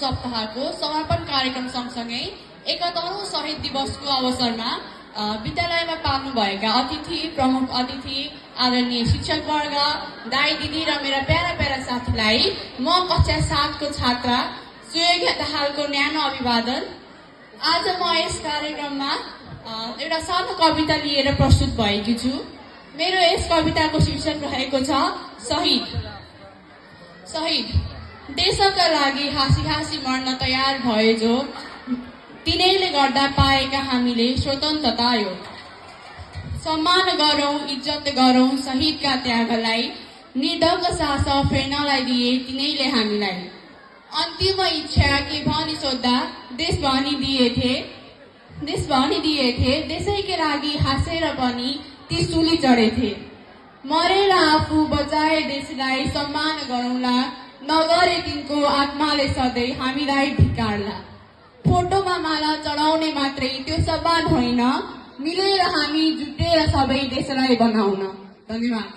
सप्ताहको समापन कार्यक्रम सँगसँगै 71औं शहीद दिवसको अवसरमा विद्यालयमा पाल्नुभएका अतिथि, प्रमुख अतिथि, आदरणीय शिक्षकवर्ग, दाई दिदी र मेरा प्यारा प्यारा साथीलाई म कक्षा 7 को छात्रा सुयोग्य दाहालको न्यानो अभिवादन। आज म यस कार्यक्रममा एउटा सानो कविता लिएर प्रस्तुत भएकी छु। मेरो यस कविताको शीर्षक रहेको छ शहीद। शहीद देशका लागि हाँसी हाँसी मर्न तयार भए जो, तिनैले गर्दा पाएका हामीले स्वतन्त्रता यो। सम्मान गरौं, इज्जत गरौं शहीदका त्यागलाई, निर्धक्क सास फेर्नलाई दिए तिनैले हामीलाई। अन्तिम इच्छा के भनी सोद्धा देश भनिदिएथे, देशैकै लागि हाँसेर पनि ती सुली चढेथे। मरेर आफू बचाए देशलाई सम्मान गरौंला, नगरे तिनको आत्माले सधैँ हामीलाई धिक्कारला। फोटोमा माला चढाउने मात्रै त्यो सम्मान होइन, मिलेर हामी जुटेर सबै देशलाई बनाउन। धन्यवाद।